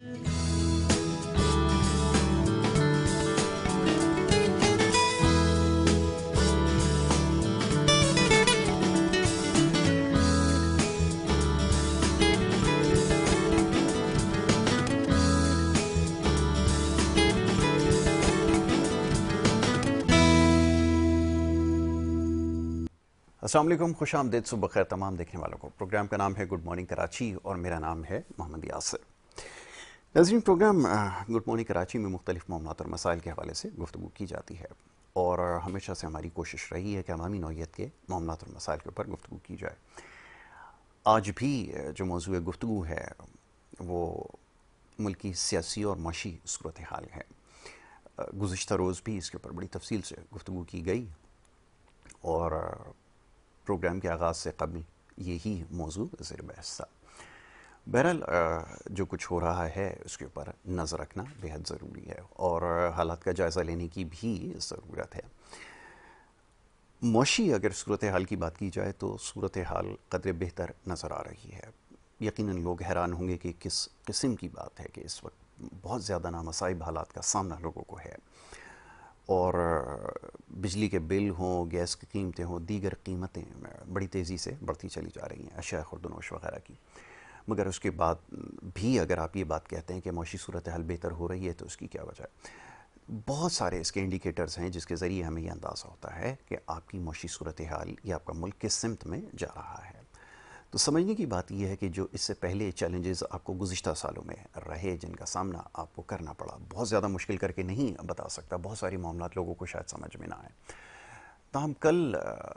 السلام علیکم، خوش آمدید، صبح بخیر تمام دیکھنے والوں کو۔ پروگرام کا نام ہے گڈ مارننگ کراچی اور میرا نام ہے محمد یاسر۔ ناظرین، پروگرام گڈ مارننگ کراچی میں مختلف معاملات اور مسائل کے حوالے سے گفتگو کی جاتی ہے، اور ہمیشہ سے ہماری کوشش رہی ہے کہ عوامی نوعیت کے معاملات اور مسائل کے اوپر گفتگو کی جائے۔ آج بھی جو موضوع گفتگو ہے وہ ملکی سیاسی اور معاشی صورتحال ہے۔ گزشتہ روز بھی اس کے اوپر بڑی تفصیل سے گفتگو کی گئی، اور پروگرام کے آغاز سے قبل یہی موضوع زیر بحث تھا۔ بہرحال جو کچھ ہو رہا ہے اس کے اوپر نظر رکھنا بہت ضروری ہے، اور حالات کا جائزہ لینے کی بھی ضرورت ہے۔ معاشی اگر صورتحال کی بات کی جائے تو صورتحال قدر بہتر نظر آ رہی ہے۔ یقیناً لوگ حیران ہوں گے کہ کس قسم کی بات ہے کہ اس وقت بہت زیادہ نامصائب حالات کا سامنا لوگوں کو ہے، اور بجلی کے بل ہوں، گیس کی قیمتیں ہوں، دیگر قیمتیں بڑی تیزی سے بڑھتی چلی جا رہی ہیں، اشیاء خورد و نوش وغیرہ کی۔ مگر اس کے بعد بھی اگر آپ یہ بات کہتے ہیں کہ معاشی صورتحال بہتر ہو رہی ہے تو اس کی کیا وجہ ہے؟ بہت سارے اس کے انڈیکیٹرز ہیں جس کے ذریعے ہمیں یہ اندازہ ہوتا ہے کہ آپ کی معاشی صورتحال یا آپ کا ملک کس سمت میں جا رہا ہے۔ تو سمجھنے کی بات یہ ہے کہ جو اس سے پہلے چیلنجز آپ کو گزشتہ سالوں میں رہے، جن کا سامنا آپ کو کرنا پڑا، بہت زیادہ مشکل کر کے نہیں بتا سکتا، بہت ساری معاملات لوگوں کو شاید سمجھ میں نہ آئے۔ تاہم کل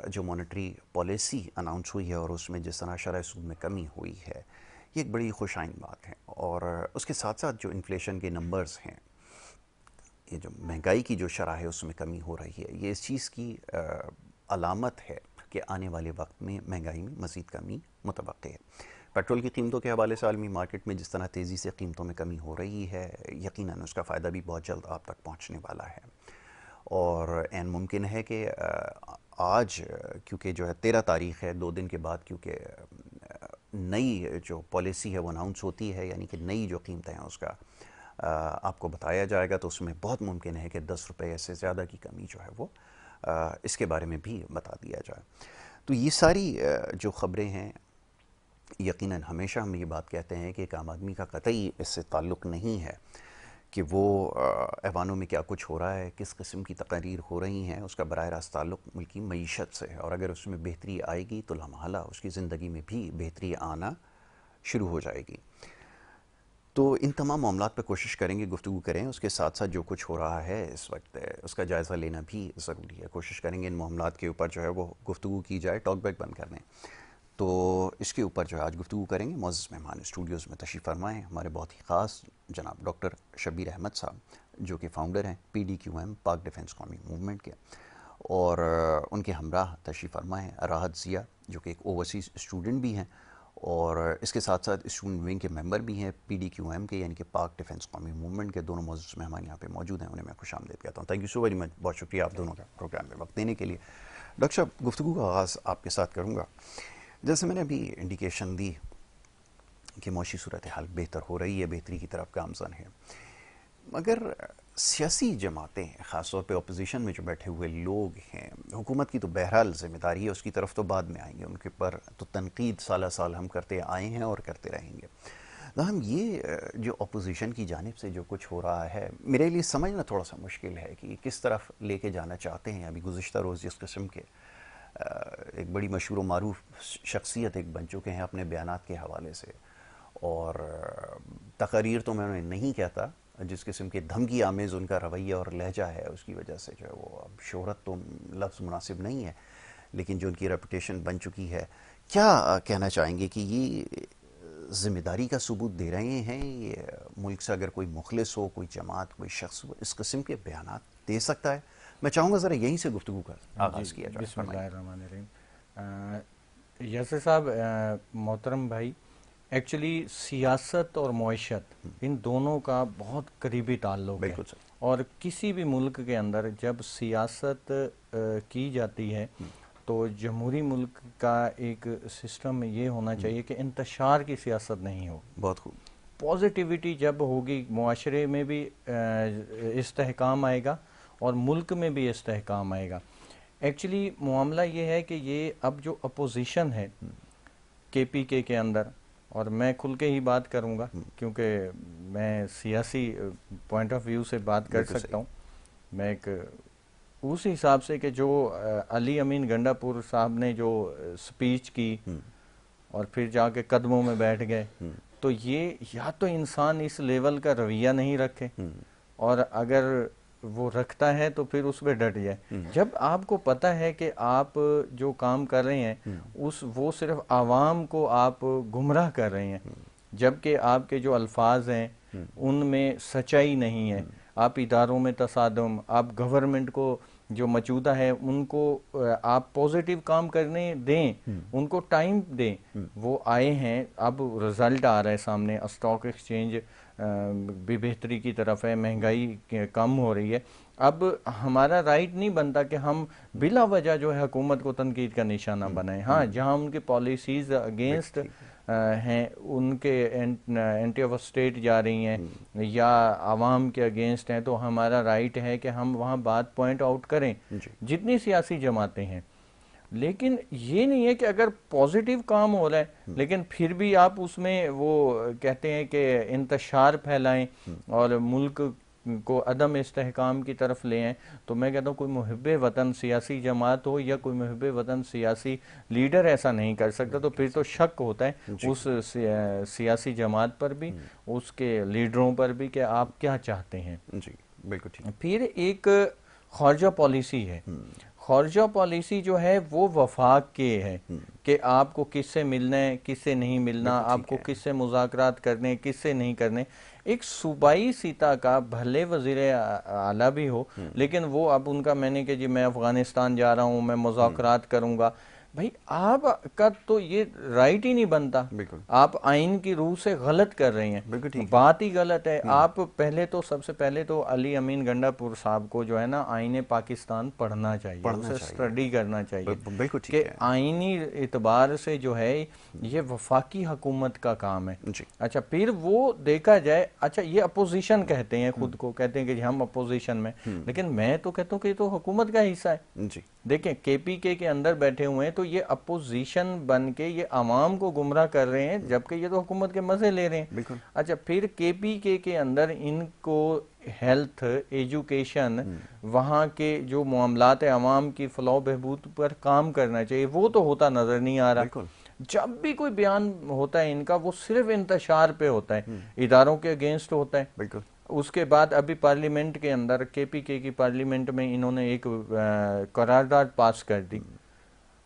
جو مانیٹری پالیسی اناؤنس ہوئی ہے اور اس میں جس طرح شرح سود میں کمی ہوئی ہے، یہ ایک بڑی خوش آئند بات ہے، اور اس کے ساتھ ساتھ جو انفلیشن کے نمبرز ہیں، یہ جو مہنگائی کی جو شرح ہے اس میں کمی ہو رہی ہے، یہ اس چیز کی علامت ہے کہ آنے والے وقت میں مہنگائی میں مزید کمی متوقع ہے۔ پیٹرول کی قیمتوں کے حوالے سے عالمی مارکیٹ میں جس طرح تیزی سے قیمتوں میں کمی ہو رہی ہے، یقیناً اس کا فائدہ بھی بہت جلد آپ تک پہنچنے والا ہے، اور عین ممکن ہے کہ آج کیونکہ جو ہے 13 تاریخ ہے، 2 دن کے بعد کیونکہ نئی جو پالیسی ہے وہ اناؤنس ہوتی ہے، یعنی کہ نئی جو قیمتیں ہیں اس کا آپ کو بتایا جائے گا، تو اس میں بہت ممکن ہے کہ 10 روپے سے زیادہ کی کمی جو ہے وہ اس کے بارے میں بھی بتا دیا جائے۔ تو یہ ساری جو خبریں ہیں، یقیناً ہمیشہ ہم یہ بات کہتے ہیں کہ ایک عام آدمی کا قطعی اس سے تعلق نہیں ہے کہ وہ ایوانوں میں کیا کچھ ہو رہا ہے، کس قسم کی تقاریر ہو رہی ہیں، اس کا براہ راست تعلق ملکی معیشت سے ہے، اور اگر اس میں بہتری آئے گی تو لامحالہ اس کی زندگی میں بھی بہتری آنا شروع ہو جائے گی۔ تو ان تمام معاملات پہ کوشش کریں گے، گفتگو کریں، اس کے ساتھ ساتھ جو کچھ ہو رہا ہے اس وقت اس کا جائزہ لینا بھی ضروری ہے۔ کوشش کریں گے ان معاملات کے اوپر جو ہے وہ گفتگو کی جائے، ٹاک بیک بند کر دیں۔ تو اس کے اوپر جو ہے آج گفتگو کریں گے، معزز مہمان اسٹوڈیوز میں تشریف فرمائیں ہمارے بہت ہی خاص جناب ڈاکٹر شبیر احمد صاحب، جو کہ فاؤنڈر ہیں PDQM پاک ڈیفنس قومی موومنٹ کے، اور ان کے ہمراہ تشریف فرمائیں راحت ضیاء، جو کہ ایک اوورسیز اسٹوڈنٹ بھی ہیں، اور اس کے ساتھ ساتھ اسٹوڈنٹ ونگ کے ممبر بھی ہیں PDQM کے، یعنی کہ پاک ڈیفنس قومی موومنٹ کے۔ دونوں معزز مہمان یہاں پہ موجود ہیں، انہیں میں خوش آمدید کہتا ہوں۔ Thank you so very much, بہت شکریہ آپ دونوں کا پروگرام میں وقت دینے کے لیے۔ ڈاکٹر صاحب، گفتگو کا آغاز آپ کے ساتھ کروں گا۔ جیسے میں نے ابھی انڈیکیشن دی کہ معاشی صورتحال بہتر ہو رہی ہے، بہتری کی طرف گامزن ہے، مگر سیاسی جماعتیں، خاص طور پہ اپوزیشن میں جو بیٹھے ہوئے لوگ ہیں، حکومت کی تو بہرحال ذمہ داری ہے، اس کی طرف تو بعد میں آئیں گے، ان کے پر تو تنقید سالہ سال ہم کرتے آئے ہیں اور کرتے رہیں گے۔ ہم یہ جو اپوزیشن کی جانب سے جو کچھ ہو رہا ہے، میرے لیے سمجھنا تھوڑا سا مشکل ہے کہ کس طرف لے کے جانا چاہتے ہیں۔ ابھی گزشتہ روز جس قسم کے ایک بڑی مشہور و معروف شخصیت ایک بن چکے ہیں اپنے بیانات کے حوالے سے، اور تقاریر تو میں انہیں نہیں کہتا، جس قسم کے دھمکی آمیز ان کا رویہ اور لہجہ ہے، اس کی وجہ سے جو ہے وہ اب شہرت تو لفظ مناسب نہیں ہے، لیکن جو ان کی ریپوٹیشن بن چکی ہے، کیا کہنا چاہیں گے کہ یہ ذمہ داری کا ثبوت دے رہے ہیں؟ یہ ملک سے اگر کوئی مخلص ہو، کوئی جماعت، کوئی شخص ہو، اس قسم کے بیانات دے سکتا ہے؟ میں چاہوں گا ذرا یہیں سے گفتگو کا آغاز کیا جائے۔ بسم اللہ الرحمن الرحیم۔ یاسر صاحب، محترم بھائی، ایکچولی سیاست اور معیشت ان دونوں کا بہت قریبی تعلق ہے، بالکل سر۔ اور کسی بھی ملک کے اندر جب سیاست کی جاتی ہے تو جمہوری ملک کا ایک سسٹم یہ ہونا چاہیے کہ انتشار کی سیاست نہیں ہو۔ بہت خوب۔ پازیٹیوٹی جب ہوگی معاشرے میں بھی استحکام آئے گا اور ملک میں بھی استحکام آئے گا. ایکچولی معاملہ یہ ہے کہ یہ اب جو اپوزیشن ہے KPK کے اندر، اور میں کھل کے ہی بات کروں گا کیونکہ میں سیاسی پوائنٹ آف ویو سے بات کر سکتا ہوں. میں ایک اس حساب سے کہ جو علی امین گنڈا پور صاحب نے جو سپیچ کی اور پھر جا کے قدموں میں بیٹھ گئے، تو یہ یا تو انسان اس لیول کا رویہ نہیں رکھے، اور اگر وہ رکھتا ہے تو پھر اس پہ ڈٹ جائے. جب آپ کو پتہ ہے کہ آپ جو کام کر رہے ہیں وہ صرف عوام کو آپ گمراہ کر رہے ہیں، جبکہ آپ کے جو الفاظ ہیں ان میں سچائی نہیں ہے، آپ اداروں میں تصادم، آپ گورنمنٹ کو جو موجودہ ہے ان کو آپ پوزیٹیو کام کرنے دیں، ان کو ٹائم دیں. وہ آئے ہیں، اب رزلٹ آ رہا ہے سامنے، اسٹاک ایکسچینج بھی بہتری کی طرف ہے، مہنگائی کم ہو رہی ہے. اب ہمارا رائٹ نہیں بنتا کہ ہم بلا وجہ جو ہے حکومت کو تنقید کا نشانہ بنائیں. ہاں، جہاں ان کی پالیسیز اگینسٹ ہیں، ان کے اینٹی آف اسٹیٹ جا رہی ہیں یا عوام کے اگینسٹ ہیں، تو ہمارا رائٹ ہے کہ ہم وہاں بات پوائنٹ آؤٹ کریں جتنی سیاسی جماعتیں ہیں. لیکن یہ نہیں ہے کہ اگر پازیٹیو کام ہو رہا ہے لیکن پھر بھی آپ اس میں وہ کہتے ہیں کہ انتشار پھیلائیں اور ملک کو عدم استحکام کی طرف لے آئیں. تو میں کہتا ہوں کوئی محب وطن سیاسی جماعت ہو یا کوئی محب وطن سیاسی لیڈر ایسا نہیں کر سکتا. تو پھر تو شک ہوتا ہے اس سیاسی جماعت پر بھی، اس کے لیڈروں پر بھی کہ آپ کیا چاہتے ہیں. جی بالکل ٹھیک. پھر ایک خارجہ پالیسی ہے. خارجہ پالیسی جو ہے وہ وفاق کے ہے کہ آپ کو کس سے ملنا ہے، کس سے نہیں ملنا، آپ کو کس سے مذاکرات کرنے، کس سے نہیں کرنے. ایک صوبائی سطح کا بھلے وزیر اعلیٰ بھی ہو، لیکن وہ اب ان کا میں نے کہ جی میں افغانستان جا رہا ہوں، میں مذاکرات کروں گا. بھائی آپ کا تو یہ رائٹ ہی نہیں بنتا. آپ آئین کی روح سے غلط کر رہے ہیں، بات ہی غلط ہے. آپ پہلے تو سب سے پہلے تو علی امین گنڈا پور صاحب کو جو ہے نا آئین پاکستان پڑھنا چاہیے، اسے اسٹڈی کرنا چاہیے کہ آئینی اعتبار سے جو ہے یہ وفاقی حکومت کا کام ہے. اچھا پھر وہ دیکھا جائے، اچھا یہ اپوزیشن کہتے ہیں، خود کو کہتے ہیں کہ ہم اپوزیشن میں، لیکن میں تو کہتا ہوں کہ یہ تو حکومت کا حصہ ہے. دیکھیں KPK کے اندر بیٹھے ہوئے ہیں تو یہ اپوزیشن بن کے یہ عوام کو گمراہ کر رہے ہیں، جبکہ یہ تو حکومت کے مزے لے رہے ہیں. اچھا پھر KPK کے اندر ان کو ہیلتھ، ایجوکیشن، وہاں کے جو معاملات عوام کی فلاح و بہبود پر کام کرنا چاہیے، وہ تو ہوتا نظر نہیں آ رہا. جب بھی کوئی بیان ہوتا ہے ان کا وہ صرف انتشار پہ ہوتا ہے، اداروں کے اگینسٹ ہوتا ہے. اس کے بعد ابھی پارلیمنٹ کے اندر KPK کی پارلیمنٹ میں انہوں نے ایک قرارداد پاس کر دی،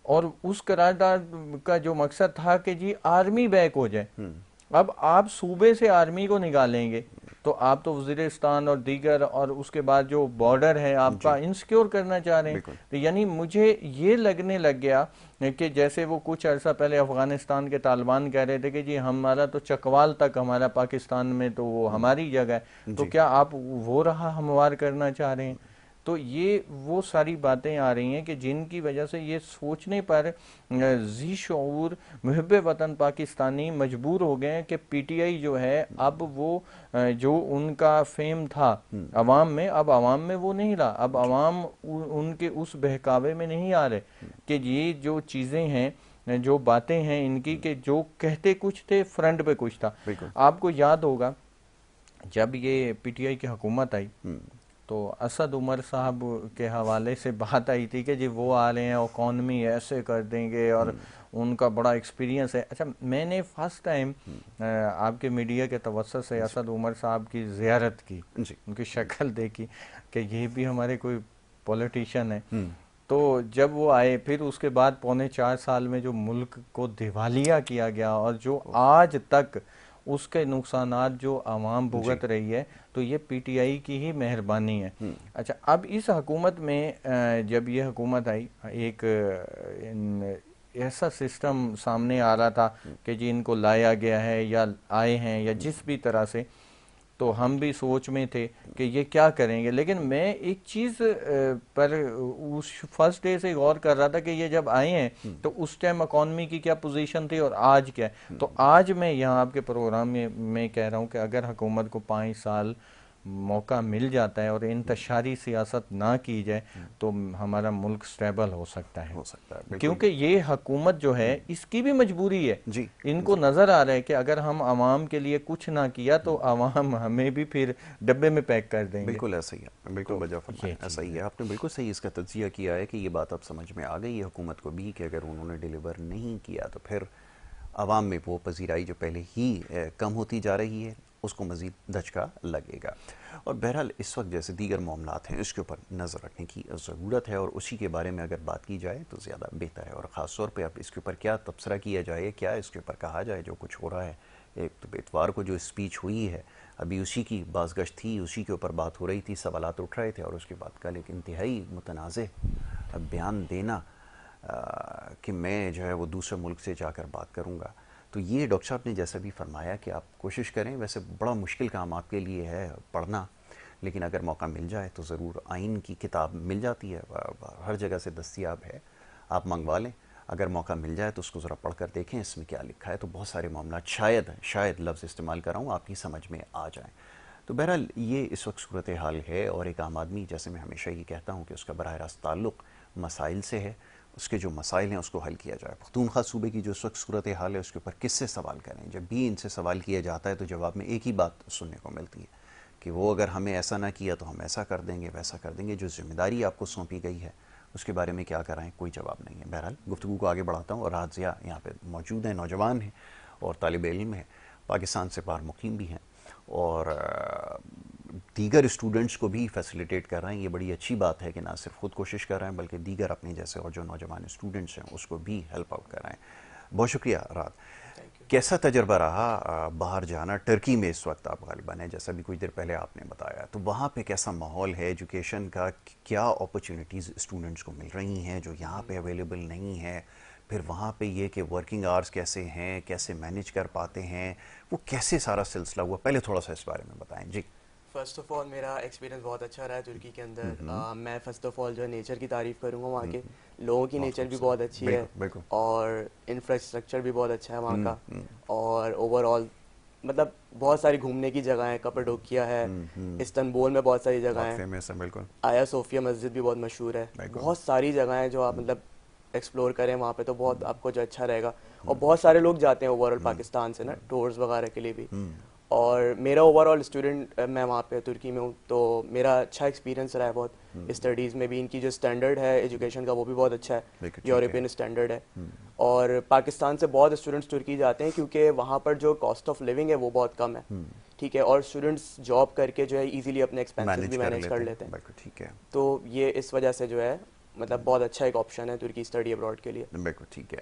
اور اس قرارداد کا جو مقصد تھا کہ جی آرمی بیک ہو جائے. اب آپ صوبے سے آرمی کو نکالیں گے تو آپ تو وزیرستان اور دیگر اور اس کے بعد جو بارڈر ہے آپ کا انسیکیور کرنا چاہ رہے ہیں. تو یعنی مجھے یہ لگنے لگ گیا کہ جیسے وہ کچھ عرصہ پہلے افغانستان کے طالبان کہہ رہے تھے کہ جی ہمارا تو چکوال تک ہمارا پاکستان میں تو وہ ہماری جگہ ہے، تو کیا آپ وہ رہا ہموار کرنا چاہ رہے ہیں. تو یہ وہ ساری باتیں آ رہی ہیں کہ جن کی وجہ سے یہ سوچنے پر ذی شعور محب وطن پاکستانی مجبور ہو گئے ہیں کہ PTI جو ہے اب وہ جو ان کا فیم تھا عوام میں، اب عوام میں وہ نہیں رہا. اب عوام ان کے اس بہکاوے میں نہیں آ رہے کہ یہ جو چیزیں ہیں، جو باتیں ہیں ان کی، کہ جو کہتے کچھ تھے فرنٹ پہ کچھ تھا. آپ کو یاد ہوگا جب یہ PTI کی حکومت آئی تو اسد عمر صاحب کے حوالے سے بات آئی تھی کہ جی وہ آ رہے ہیں اکانومی ایسے کر دیں گے اور ان کا بڑا ایکسپیرینس ہے. اچھا میں نے فرسٹ ٹائم آپ کے میڈیا کے توسط سے اسد عمر صاحب کی زیارت کی، ان کی شکل دیکھی کہ یہ بھی ہمارے کوئی پولیٹیشین ہے. تو جب وہ آئے پھر اس کے بعد 4.25 سال میں جو ملک کو دیوالیہ کیا گیا اور جو آج تک اس کے نقصانات جو عوام بھگت رہی ہے، تو یہ PTI کی ہی مہربانی ہے. اچھا اب اس حکومت میں جب یہ حکومت آئی، ایک ایسا سسٹم سامنے آ رہا تھا کہ جی ان کو لایا گیا ہے یا آئے ہیں یا جس بھی طرح سے، تو ہم بھی سوچ میں تھے کہ یہ کیا کریں گے. لیکن میں ایک چیز پر اس فرسٹ ڈے سے غور کر رہا تھا کہ یہ جب آئے ہیں تو اس ٹائم اکانومی کی کیا پوزیشن تھی اور آج کیا ہے. تو آج میں یہاں آپ کے پروگرام میں کہہ رہا ہوں کہ اگر حکومت کو 5 سال موقع مل جاتا ہے اور انتشاری سیاست نہ کی جائے تو ہمارا ملک سٹیبل ہو سکتا ہے. کیونکہ یہ حکومت جو ہے اس کی بھی مجبوری ہے. ان کو نظر آ رہا ہے کہ اگر ہم عوام کے لیے کچھ نہ کیا تو عوام ہمیں بھی پھر ڈبے میں پیک کر دیں گے. بالکل ایسا ہی ہے, بالکل بجا فرمایا, ایسا ہی ہے. آپ نے بالکل صحیح اس کا تجزیہ کیا ہے کہ یہ بات اب سمجھ میں آ گئی ہے حکومت کو بھی کہ اگر انہوں نے ڈیلیور نہیں کیا تو پھر عوام میں وہ پذیرائی جو پہلے ہی کم ہوتی جا رہی ہے اس کو مزید دھچکا لگے گا. اور بہرحال اس وقت جیسے دیگر معاملات ہیں اس کے اوپر نظر رکھنے کی ضرورت ہے, اور اسی کے بارے میں اگر بات کی جائے تو زیادہ بہتر ہے. اور خاص طور پہ اب اس کے اوپر کیا تبصرہ کیا جائے, کیا اس کے اوپر کہا جائے جو کچھ ہو رہا ہے. ایک تو اتوار کو جو اسپیچ ہوئی ہے ابھی اسی کی بازگشت تھی, اسی کے اوپر بات ہو رہی تھی, سوالات اٹھ رہے تھے, اور اس کے بعد کل ایک انتہائی متنازع بیان دینا کہ میں جو ہے وہ دوسرے ملک سے جا کر بات کروں گا. تو یہ ڈاکٹر صاحب نے جیسا بھی فرمایا کہ آپ کوشش کریں, ویسے بڑا مشکل کام آپ کے لیے ہے پڑھنا, لیکن اگر موقع مل جائے تو ضرور. آئین کی کتاب مل جاتی ہے, ہر جگہ سے دستیاب ہے, آپ منگوا لیں. اگر موقع مل جائے تو اس کو ذرا پڑھ کر دیکھیں اس میں کیا لکھا ہے, تو بہت سارے معاملات شاید لفظ استعمال کر رہا ہوں آپ کی سمجھ میں آ جائیں. تو بہرحال یہ اس وقت صورتحال ہے, اور ایک عام آدمی جیسے میں ہمیشہ یہ کہتا ہوں کہ اس کا براہ راست تعلق مسائل سے ہے, اس کے جو مسائل ہیں اس کو حل کیا جائے. پختونخوا صوبے کی جو اس وقت صورتحال ہے اس کے اوپر کس سے سوال کریں. جب بھی ان سے سوال کیا جاتا ہے تو جواب میں ایک ہی بات سننے کو ملتی ہے کہ وہ اگر ہمیں ایسا نہ کیا تو ہم ایسا کر دیں گے, ویسا کر دیں گے. جو ذمہ داری آپ کو سونپی گئی ہے اس کے بارے میں کیا کرائیں, کوئی جواب نہیں ہے. بہرحال گفتگو کو آگے بڑھاتا ہوں, اور راحت ضیاء یہاں پہ موجود ہیں, نوجوان ہیں اور طالب علم ہیں, پاکستان سے باہر مقیم بھی ہیں, اور دیگر اسٹوڈنٹس کو بھی فیسیلیٹیٹ کر رہے ہیں. یہ بڑی اچھی بات ہے کہ نہ صرف خود کوشش کر رہے ہیں بلکہ دیگر اپنے جیسے اور جو نوجوان اسٹوڈنٹس ہیں اس کو بھی ہیلپ آؤٹ کر رہے ہیں. بہت شکریہ راحت. کیسا تجربہ رہا باہر جانا؟ ٹرکی میں اس وقت آپ غالباً ہیں, جیسا بھی کچھ دیر پہلے آپ نے بتایا, تو وہاں پہ کیسا ماحول ہے ایجوکیشن کا, کیا اپرچونیٹیز اسٹوڈنٹس کو مل رہی ہیں جو یہاں پہ اویلیبل نہیں ہے؟ پھر وہاں پہ یہ کہ ورکنگ آورس کیسے ہیں, کیسے مینیج کر پاتے ہیں, وہ کیسے سارا سلسلہ ہوا؟ پہلے تھوڑا سا اس بارے میں بتائیں. جی. فرسٹ آف آل میرا ایکسپیرینس بہت اچھا رہا ہے ترکی کے اندر. میں فرسٹ آف آل جو ہے نیچر کی تعریف کروں گا, وہاں کے لوگوں کی نیچر بھی بہت اچھی ہے, اور انفراسٹرکچر بھی بہت اچھا ہے وہاں کا, اور اوور آل مطلب بہت ساری گھومنے کی جگہیں, کپاڈوکیا ہے, استنبول میں بہت ساری جگہیں ہیں, آیا صوفیہ مسجد بھی بہت مشہور ہے. بہت ساری جگہیں ہیں جو آپ مطلب ایکسپلور کریں وہاں پہ, تو بہت آپ کو جو اچھا رہے گا. اور بہت سارے لوگ جاتے ہیں اوور آل پاکستان سے نا ٹورز وغیرہ کے لیے بھی. اور میرا اوور آل اسٹوڈنٹ میں وہاں پہ ترکی میں ہوں, تو میرا اچھا ایکسپیرینس رہا ہے بہت. اسٹڈیز میں بھی ان کی جو اسٹینڈرڈ ہے ایجوکیشن کا وہ بھی بہت اچھا ہے, یورپین اسٹینڈرڈ ہے. اور پاکستان سے بہت اسٹوڈنٹس ترکی جاتے ہیں کیونکہ وہاں پر جو کاسٹ آف لیونگ ہے وہ بہت کم ہے, ٹھیک ہے, اور اسٹوڈنٹس جاب کر کے جو ہے ایزیلی اپنے ایکسپینسز بھی مینیج کر لیتے ہیں. ٹھیک ہے, تو یہ اس وجہ سے جو ہے مطلب بہت اچھا ایک آپشن ہے ترکی اسٹڈی ابراڈ کے لیے. بالکل ٹھیک ہے.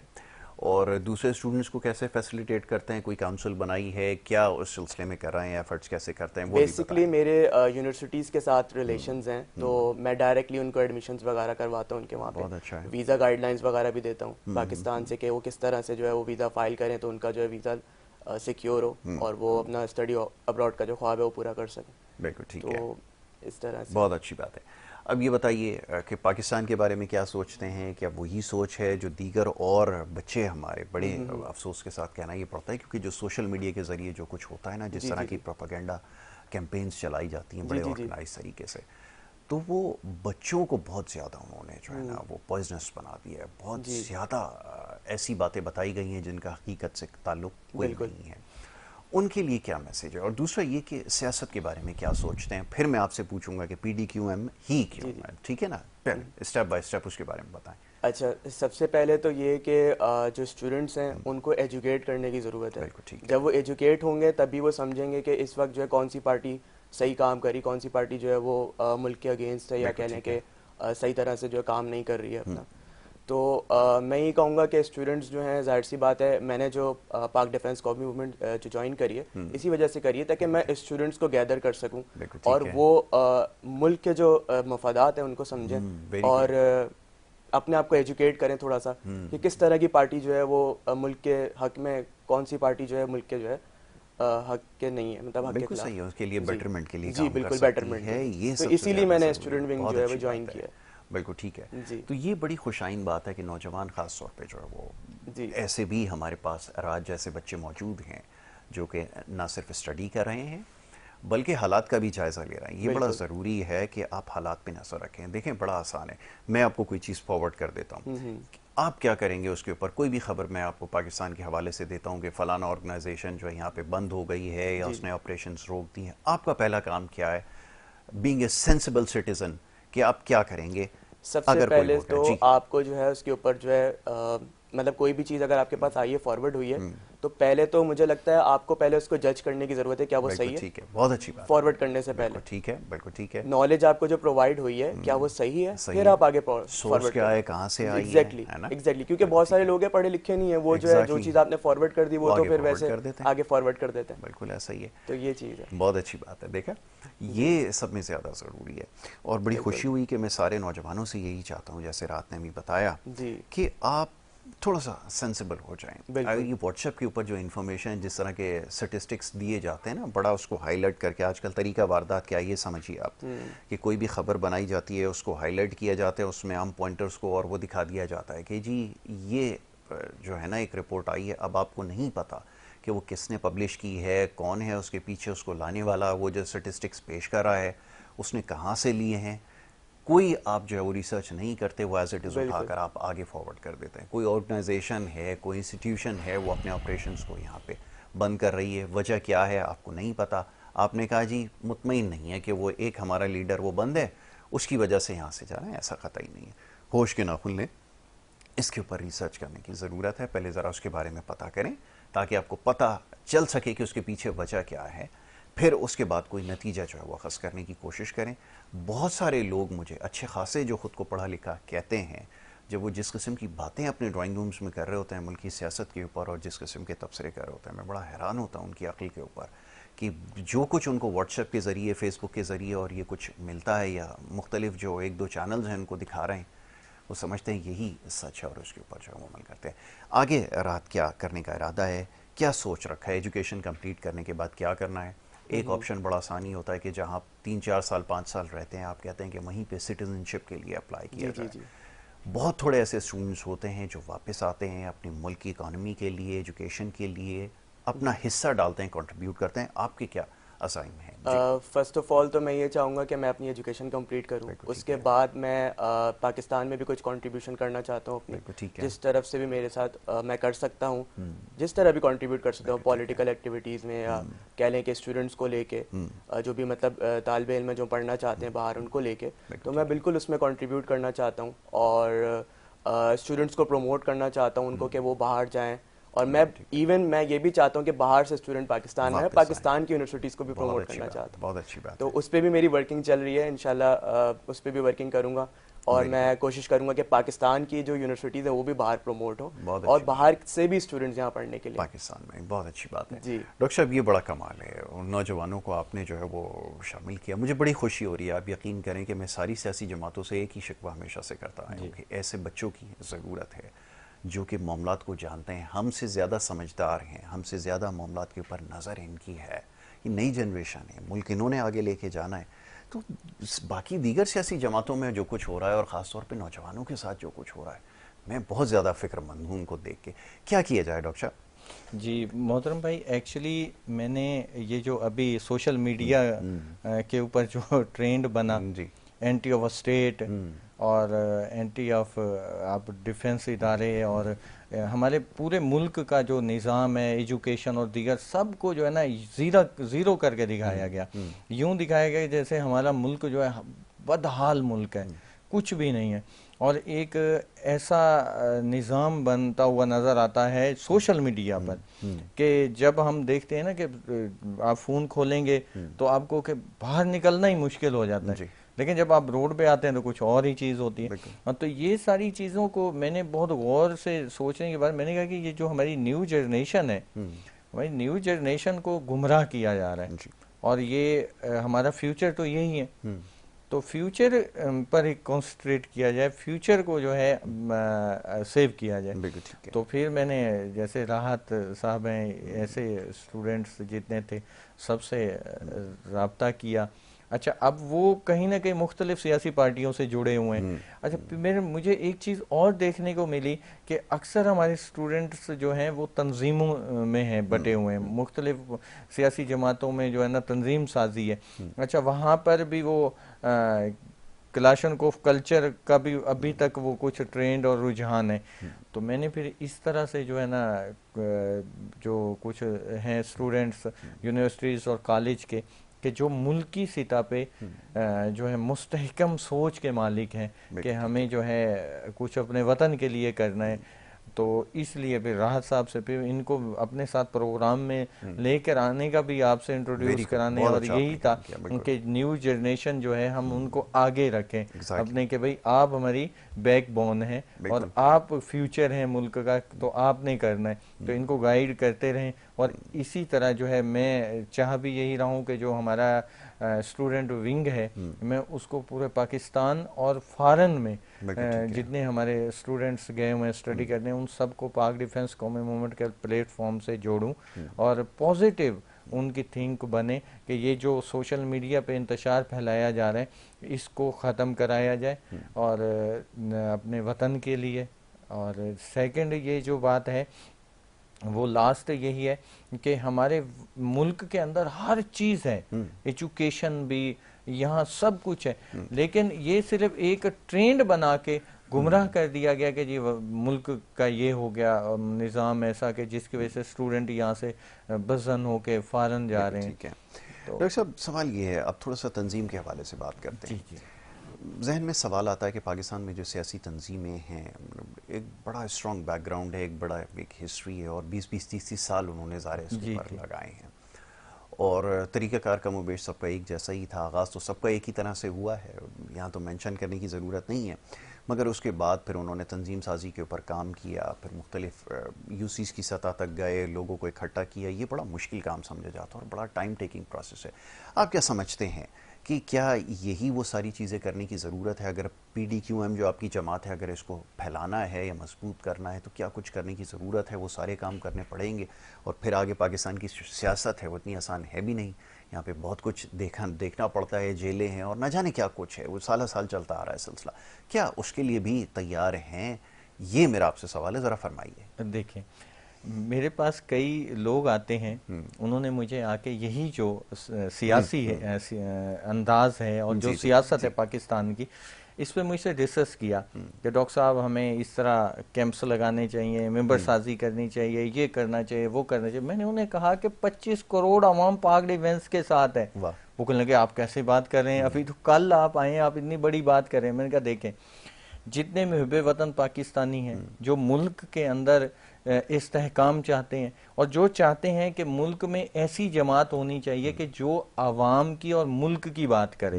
اور دوسرے اسٹوڈنٹس کو کیسے فیسیلیٹیٹ کرتے ہیں؟ کوئی کاؤنسل بنائی ہے کیا اس سلسلے میں کر رہے ہیں, ایفرٹس کیسے کرتے ہیں؟ وہ بیسکلی میرے یونیورسٹیز کے ساتھ ریلیشنز ہیں, تو میں ڈائریکٹلی ان کو ایڈمیشنز وغیرہ کرواتا ہوں ان کے وہاں پہ. اچھا ہے. ویزا گائیڈ لائنس وغیرہ بھی دیتا ہوں پاکستان سے کہ وہ کس طرح سے جو ہے وہ ویزا فائل کریں تو ان کا جو ہے ویزا سیکیور ہو اور وہ اپنا اسٹڈی ابراڈ کا جو خواب ہے وہ پورا کر سکیں. بالکل ٹھیک ہے, تو اس طرح سے بہت اچھی بات ہے. اب یہ بتائیے کہ پاکستان کے بارے میں کیا سوچتے ہیں؟ کیا وہی سوچ ہے جو دیگر اور بچے ہمارے بڑے افسوس کے ساتھ کہنا یہ پڑتا ہے کیونکہ جو سوشل میڈیا کے ذریعے جو کچھ ہوتا ہے نا, جس طرح کی پروپیگنڈا کیمپینز چلائی جاتی ہیں بڑے آرگنائز طریقے سے, تو وہ بچوں کو بہت زیادہ انہوں نے جو ہے نا وہ پوائزنس بنا دیا ہے. بہت زیادہ ایسی باتیں بتائی گئی ہیں جن کا حقیقت سے تعلق کوئی نہیں ہے. ان کے لیے کیا میسیج ہے؟ اور دوسرا یہ کہ سیاست کے بارے میں کیا سوچتے ہیں؟ پھر میں آپ سے پوچھوں گا کہ پی ڈی کیو ایم ہی کیوں ہے, ٹھیک ہے نا؟ پہلے اسٹیپ بائی اسٹیپ اس کے بارے میں بتائیں. اچھا, سب سے پہلے تو یہ کہ جو اسٹوڈنٹس ہیں ان کو ایجوکیٹ کرنے کی ضرورت ہے. جب وہ ایجوکیٹ ہوں گے تبھی وہ سمجھیں گے کہ اس وقت جو ہے کون سی پارٹی صحیح کام کری, کون سی پارٹی جو ہے وہ ملک کے اگینسٹ ہے, یا کہہ لیں کہ صحیح طرح سے جو ہے کام نہیں کر رہی ہے اپنا. تو میں یہ کہوں گا کہ اسٹوڈنٹس جو ہیں, ظاہر سی بات ہے, میں نے جو پاک ڈیفینس قومی موومنٹ جو جوائن کری ہے اسی وجہ سے کری ہے تاکہ میں اسٹوڈنٹس کو گیدر کر سکوں اور وہ ملک کے جو مفادات ہیں ان کو سمجھیں اور اپنے آپ کو ایجوکیٹ کریں تھوڑا سا کہ کس طرح کی پارٹی جو ہے وہ ملک کے حق میں, کون سی پارٹی جو ہے ملک کے جو ہے حق کے نہیں ہے, مطلب حق کے بالکل خلاف. صحیح ہے, اس کے لیے بیٹرمنٹ کے لیے جی کام کر بالکل سکتی بیٹرمنٹ ہے, یہ تو سب اسی لیے میں نے اسٹوڈنٹ ونگ جو ہے وہ جوائن کیا. بالکل ٹھیک ہے. جی تو یہ بڑی خوشائن بات ہے کہ نوجوان خاص طور پہ جو ہے وہ جی ایسے بھی ہمارے پاس راج جیسے بچے موجود ہیں جو کہ نہ صرف اسٹڈی کر رہے ہیں بلکہ حالات کا بھی جائزہ لے رہے ہیں. یہ بڑا ضروری ہے کہ آپ حالات پہ نظر رکھیں. دیکھیں بڑا آسان ہے, میں آپ کو کوئی چیز فارورڈ کر دیتا ہوں, آپ کیا کریں گے اس کے اوپر. کوئی بھی خبر میں آپ کو پاکستان کے حوالے سے دیتا ہوں کہ فلانا آرگنائزیشن جو ہے یہاں پہ بند ہو گئی ہے یا اس نے آپریشنز روک دی ہیں, آپ کا پہلا کام کیا ہے بینگ اے سینسیبل سٹیزن کہ آپ کیا کریں گے؟ سب سے پہلے تو آپ کو جو ہے اس کے اوپر جو ہے مطلب کوئی بھی چیز اگر آپ کے پاس آئی ہے فارورڈ ہوئی ہے تو پہلے تو مجھے لگتا ہے آپ کو پہلے اس کو جج کرنے کی ضرورت ہے کیا وہ صحیح ہے. ٹھیک ہے, بہت اچھی بات. فارورڈ کرنے سے پہلے ٹھیک ہے, بالکل ٹھیک ہے. نالج آپ کو جو پرووائڈ ہوئی ہے کیا وہ صحیح ہے, پھر آپ آگے سورس کیا ہے, کہاں سے آئی ہے. ایگزیکٹلی, کیونکہ بہت سارے لوگ ہیں پڑھے لکھے نہیں ہیں, وہ جو ہے جو چیز آپ نے فارورڈ کر دی وہ تو پھر ویسے آگے فارورڈ کر دیتے ہیں. بالکل ایسا ہی ہے. تو یہ چیز ہے, بہت اچھی بات ہے. دیکھا, یہ سب میں زیادہ ضروری ہے. اور بڑی خوشی ہوئی کہ میں سارے نوجوانوں سے یہی چاہتا ہوں, جیسے رات نے بھی بتایا, کہ آپ تھوڑا سا سینسیبل ہو جائیں. یہ واٹس ایپ کے اوپر جو انفارمیشن جس طرح کے سٹیسٹکس دیے جاتے ہیں نا, بڑا اس کو ہائی لائٹ کر کے, آج کل طریقہ واردات کیا یہ سمجھیے آپ کہ کوئی بھی خبر بنائی جاتی ہے اس کو ہائی لائٹ کیا جاتا ہے, اس میں عام پوائنٹرز کو اور وہ دکھا دیا جاتا ہے کہ جی یہ جو ہے نا ایک رپورٹ آئی ہے. اب آپ کو نہیں پتا کہ وہ کس نے پبلش کی ہے, کون ہے اس کے پیچھے اس کو لانے والا, وہ جو سٹیسٹکس پیش کر رہا ہے اس نے کہاں سے لیے ہیں. کوئی آپ جو ہے وہ ریسرچ نہیں کرتے, وہ ایز اٹ از اٹھا کر آپ آگے فارورڈ کر دیتے ہیں. کوئی آرگنائزیشن ہے, کوئی انسٹیٹیوشن ہے, وہ اپنے آپریشنز کو یہاں پہ بند کر رہی ہے, وجہ کیا ہے آپ کو نہیں پتا. آپ نے کہا جی مطمئن نہیں ہے کہ وہ ایک ہمارا لیڈر وہ بند ہے, اس کی وجہ سے یہاں سے جا رہے ہیں. ایسا قطعی نہیں ہے. ہوش کے ناخن لیں, اس کے اوپر ریسرچ کرنے کی ضرورت ہے. پہلے ذرا اس کے بارے میں پتہ کریں تاکہ آپ کو پتہ چل سکے کہ اس کے پیچھے وجہ کیا ہے, پھر اس کے بعد کوئی نتیجہ جو ہے وہ اخذ کرنے کی کوشش کریں. بہت سارے لوگ مجھے اچھے خاصے جو خود کو پڑھا لکھا کہتے ہیں, جب وہ جس قسم کی باتیں اپنے ڈرائنگ رومز میں کر رہے ہوتے ہیں ملکی سیاست کے اوپر, اور جس قسم کے تبصرے کر رہے ہوتے ہیں, میں بڑا حیران ہوتا ہوں ان کی عقل کے اوپر کہ جو کچھ ان کو واٹس ایپ کے ذریعے, فیس بک کے ذریعے اور یہ کچھ ملتا ہے, یا مختلف جو ایک دو چینلز ہیں ان کو دکھا رہے ہیں, وہ سمجھتے ہیں یہی سچ ہے اور اس کے اوپر جو ہے وہ عمل کرتے ہیں. آگے رات کیا کرنے کا ارادہ ہے, کیا سوچ رکھا ہے, ایجوکیشن کمپلیٹ کرنے کے بعد کیا کرنا ہے. ایک آپشن بڑا آسانی ہوتا ہے کہ جہاں آپ 3-4 سال 5 سال رہتے ہیں, آپ کہتے ہیں کہ وہیں پہ سٹیزن شپ کے لیے اپلائی کیا جائے. بہت تھوڑے ایسے اسٹوڈنٹس ہوتے ہیں جو واپس آتے ہیں اپنی ملک کی اکانومی کے لیے, ایجوکیشن کے لیے اپنا حصہ ڈالتے ہیں, کنٹریبیوٹ کرتے ہیں. آپ کے کیا عزائم ہیں؟ فرسٹ آف آل تو میں یہ چاہوں گا کہ میں اپنی ایجوکیشن کمپلیٹ کروں, اس کے بعد میں پاکستان میں بھی کچھ کنٹریبیوشن کرنا چاہتا ہوں اپنی, جس طرف سے بھی میرے ساتھ میں کر سکتا ہوں, جس طرح بھی کنٹریبیوٹ کر سکتا ہوں پولیٹیکل ایکٹیویٹیز میں, یا کہہ لیں کہ اسٹوڈنٹس کو لے کے, جو بھی مطلب طالب علم جو پڑھنا چاہتے ہیں باہر ان کو لے کے, تو میں بالکل اس میں کنٹریبیوٹ کرنا چاہتا ہوں, اور اسٹوڈنٹس کو پروموٹ کرنا چاہتا ہوں ان کو کہ وہ باہر جائیں. اور میں ایون میں یہ بھی چاہتا ہوں کہ باہر سے اسٹوڈنٹ پاکستان میں, پاکستان کی یونیورسٹیز کو بھی پروموٹ کرنا چاہتا ہوں. بہت اچھی بات. تو اس پہ بھی میری ورکنگ چل رہی ہے, انشاءاللہ اس پہ بھی ورکنگ کروں گا, اور میں کوشش کروں گا کہ پاکستان کی جو یونیورسٹیز ہیں وہ بھی باہر پروموٹ ہو, اور باہر سے بھی اسٹوڈنٹس یہاں پڑھنے کے لیے پاکستان میں. بہت اچھی بات ہے. جی ڈاکٹر صاحب یہ بڑا کمال ہے, نوجوانوں کو آپ نے جو ہے وہ شامل کیا. مجھے بڑی خوشی ہو رہی ہے. آپ یقین کریں کہ میں ساری سیاسی جماعتوں سے ایک ہی شکوہ ہمیشہ سے کرتا آیا ہوں کہ ایسے بچوں کی ضرورت ہے جو کہ معاملات کو جانتے ہیں, ہم سے زیادہ سمجھدار ہیں, ہم سے زیادہ معاملات کے اوپر نظر ان کی ہے. یہ نئی جنریشن ہے, ملک انہوں نے آگے لے کے جانا ہے. تو باقی دیگر سیاسی جماعتوں میں جو کچھ ہو رہا ہے, اور خاص طور پہ نوجوانوں کے ساتھ جو کچھ ہو رہا ہے, میں بہت زیادہ فکر مند ہوں ان کو دیکھ کے. کیا کیا جائے ڈاکٹر صاحب؟ جی محترم بھائی, ایکچولی میں نے یہ جو ابھی سوشل میڈیا کے اوپر جو ٹرینڈ بنا, اینٹی آف اسٹیٹ اور اینٹی آف آپ ڈیفنس ادارے, اور ہمارے پورے ملک کا جو نظام ہے ایجوکیشن اور دیگر سب کو جو ہے نا زیرو کر کے دکھایا گیا. یوں دکھایا گیا جیسے ہمارا ملک جو ہے بدحال ملک ہے, کچھ بھی نہیں ہے. اور ایک ایسا نظام بنتا ہوا نظر آتا ہے سوشل میڈیا پر کہ جب ہم دیکھتے ہیں نا کہ آپ فون کھولیں گے تو آپ کو کہ باہر نکلنا ہی مشکل ہو جاتا ہے, لیکن جب آپ روڈ پہ آتے ہیں تو کچھ اور ہی چیز ہوتی ہے. تو یہ ساری چیزوں کو میں نے بہت غور سے سوچنے کے بعد میں نے کہا کہ یہ جو ہماری نیو جنریشن ہے, ہماری نیو جنریشن کو گمراہ کیا جا رہا ہے, اور یہ ہمارا فیوچر تو یہی ہے. تو فیوچر پر ایک کانسنٹریٹ کیا جائے، فیوچر کو جو ہے سیو کیا جائے. تو پھر میں نے جیسے راحت صاحب ہیں ایسے اسٹوڈنٹس جتنے تھے سب سے رابطہ کیا. اچھا اب وہ کہیں نہ کہیں مختلف سیاسی پارٹیوں سے جڑے ہوئے ہیں. اچھا مجھے ایک چیز اور دیکھنے کو ملی کہ اکثر ہمارے اسٹوڈنٹس جو ہیں وہ تنظیموں میں ہیں بٹے ہوئے ہیں، مختلف سیاسی جماعتوں میں جو ہے نا تنظیم سازی ہے. اچھا وہاں پر بھی وہ کلاشنکوف کلچر کا بھی ابھی تک وہ کچھ ٹرینڈ اور رجحان ہے. تو میں نے پھر اس طرح سے جو ہے نا جو کچھ ہیں اسٹوڈنٹس یونیورسٹیز اور کالج کے کہ جو ملکی سطح پہ جو ہے مستحکم سوچ کے مالک ہیں کہ ہمیں جو ہے کچھ اپنے وطن کے لیے کرنا ہے. تو اس لیے پھر راحت صاحب سے پھر ان کو اپنے ساتھ پروگرام میں لے کر آنے کا بھی آپ سے انٹروڈیوس کرانے، اور یہی تھا کہ نیو جنریشن جو ہے ہم ان کو آگے رکھیں اپنے کہ بھئی آپ ہماری بیک بون ہیں اور آپ فیوچر ہیں ملک کا، تو آپ نے کرنا ہے. تو ان کو گائیڈ کرتے رہیں. اور اسی طرح جو ہے میں چاہ بھی یہی رہا ہوں کہ جو ہمارا اسٹوڈنٹ ونگ ہے میں اس کو پورے پاکستان اور فارن میں جتنے ہمارے اسٹوڈنٹس گئے ہوئے اسٹڈی کرنے ان سب کو پاک ڈیفنس قومی موومنٹ کے پلیٹ فارم سے جوڑوں اور پازیٹیو ان کی تھنک بنے کہ یہ جو سوشل میڈیا پہ انتشار پھیلایا جا رہا ہے اس کو ختم کرایا جائے اور اپنے وطن کے لیے. اور سیکنڈ یہ جو بات ہے وہ لاسٹ یہی ہے کہ ہمارے ملک کے اندر ہر چیز ہے، ایجوکیشن بھی یہاں سب کچھ ہے، لیکن یہ صرف ایک ٹرینڈ بنا کے گمراہ کر دیا گیا کہ جی ملک کا یہ ہو گیا نظام ایسا کہ جس کی وجہ سے اسٹوڈنٹ یہاں سے بزن ہو کے فارن جا رہے ہیں. ڈاکٹر صاحب سوال یہ ہے، اب تھوڑا سا تنظیم کے حوالے سے بات کرتے ہیں. ذہن میں سوال آتا ہے کہ پاکستان میں جو سیاسی تنظیمیں ہیں ایک بڑا اسٹرانگ بیک گراؤنڈ ہے، ایک ہسٹری ہے، اور 20-30 سال انہوں نے ظاہر اس کے اوپر لگائے ہیں، اور طریقہ کار کم و بیش سب کا ایک جیسا ہی تھا. آغاز تو سب کا ایک ہی طرح سے ہوا ہے، یہاں تو مینشن کرنے کی ضرورت نہیں ہے، مگر اس کے بعد پھر انہوں نے تنظیم سازی کے اوپر کام کیا، پھر مختلف یوسیز کی سطح تک گئے، لوگوں کو اکٹھا کیا. یہ بڑا مشکل کام سمجھا جاتا ہے اور بڑا ٹائم ٹیکنگ پروسیس ہے. آپ کیا سمجھتے ہیں کہ کیا یہی وہ ساری چیزیں کرنے کی ضرورت ہے؟ اگر پی ڈی کیو ایم جو آپ کی جماعت ہے اگر اس کو پھیلانا ہے یا مضبوط کرنا ہے تو کیا کچھ کرنے کی ضرورت ہے؟ وہ سارے کام کرنے پڑیں گے، اور پھر آگے پاکستان کی سیاست ہے وہ اتنی آسان ہے بھی نہیں، یہاں پہ بہت کچھ دیکھنا پڑتا ہے، جیلیں ہیں اور نہ جانے کیا کچھ ہے، وہ سالہ سال چلتا آ رہا ہے سلسلہ. کیا اس کے لیے بھی تیار ہیں؟ یہ میرا آپ سے سوال ہے، ذرا فرمائیے. دیکھیں میرے پاس کئی لوگ آتے ہیں، انہوں نے مجھے آ کے یہی جو سیاسی انداز ہے اور جو سیاست ہے پاکستان کی اس پہ مجھ سے ڈسکس کیا کہ ڈاکٹر صاحب ہمیں اس طرح کیمپس لگانے چاہیے، ممبر سازی کرنی چاہیے، یہ کرنا چاہیے، وہ کرنا چاہیے. میں نے انہیں کہا کہ 25 کروڑ عوام پاک ڈیفنس کے ساتھ ہے. وہ کہنے لگے آپ کیسے بات کر رہے ہیں، ابھی تو کل آپ آئے ہیں، آپ اتنی بڑی بات کر رہے ہیں. میں نے کہا دیکھیں جتنے محب وطن پاکستانی ہیں جو ملک کے اندر استحکام چاہتے ہیں اور جو چاہتے ہیں کہ ملک میں ایسی جماعت ہونی چاہیے کہ جو عوام کی اور ملک کی بات کرے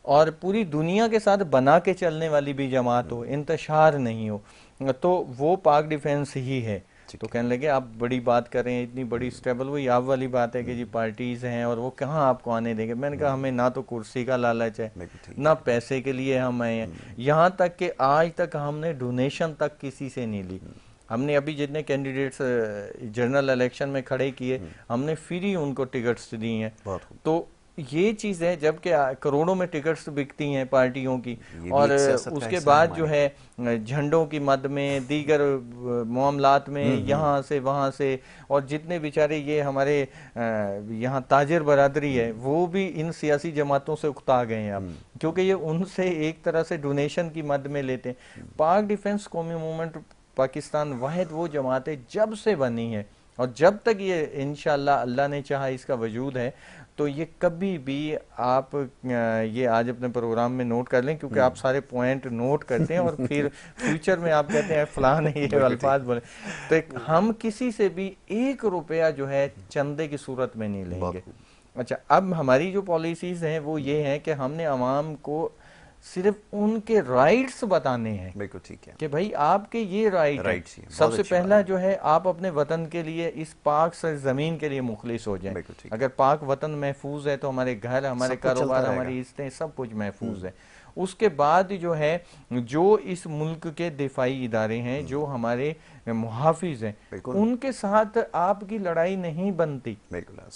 اور پوری دنیا کے ساتھ بنا کے چلنے والی بھی جماعت ہو، انتشار نہیں ہو، تو وہ پاک ڈیفنس ہی ہے. تو کہنے لگے آپ بڑی بات کر رہے ہیں، اتنی بڑی اسٹیبل، وہی آپ والی بات ہے کہ جی پارٹیز ہیں اور وہ کہاں آپ کو آنے دیں گے. میں نے کہا ہمیں نہ تو کرسی کا لالچ ہے، نہ پیسے کے لیے ہم آئے ہیں. یہاں تک کہ آج تک ہم نے ڈونیشن تک کسی سے نہیں لی. ہم نے ابھی جتنے کینڈیڈیٹس جنرل الیکشن میں کھڑے کیے ہم نے فری ان کو ٹکٹس دی ہیں. تو یہ چیز ہے جب کہ کروڑوں میں ٹکٹس بکتی ہیں پارٹیوں کی، اور اس کے بعد جو ہے جھنڈوں کی مد میں دیگر معاملات میں یہاں سے وہاں سے، اور جتنے بیچارے یہ ہمارے یہاں تاجر برادری ہے وہ بھی ان سیاسی جماعتوں سے اکتا گئے ہیں اب، کیونکہ یہ ان سے ایک طرح سے ڈونیشن کی مد میں لیتے ہیں. پاک ڈیفنس قومی موومنٹ پاکستان واحد وہ جماعت ہے جب سے بنی ہے، اور جب تک یہ انشاءاللہ اللہ نے چاہا اس کا وجود ہے تو یہ کبھی بھی آپ یہ آج اپنے پروگرام میں نوٹ کر لیں، کیونکہ آپ سارے پوائنٹ نوٹ کرتے ہیں اور پھر فیوچر میں آپ کہتے ہیں فلاں نے یہ الفاظ بولے. تو ہم کسی سے بھی 1 روپیہ جو ہے چندے کی صورت میں نہیں لیں گے. اچھا اب ہماری جو پالیسیز ہیں وہ یہ ہیں کہ ہم نے عوام کو صرف ان کے رائٹس بتانے ہیں. بالکل ٹھیک ہے کہ بھائی آپ کے یہ رائٹ ہیں. سب سے پہلا جو ہے آپ اپنے وطن کے لیے, اس پاک زمین کے لیے مخلص ہو جائیں. اگر پاک وطن محفوظ ہے تو ہمارے گھر, ہمارے کاروبار, ہماری عزتیں سب کچھ محفوظ ہے. اس کے بعد جو ہے جو اس ملک کے دفاعی ادارے ہیں, جو ہمارے محافظ ہیں, ان کے ساتھ آپ کی لڑائی نہیں بنتی.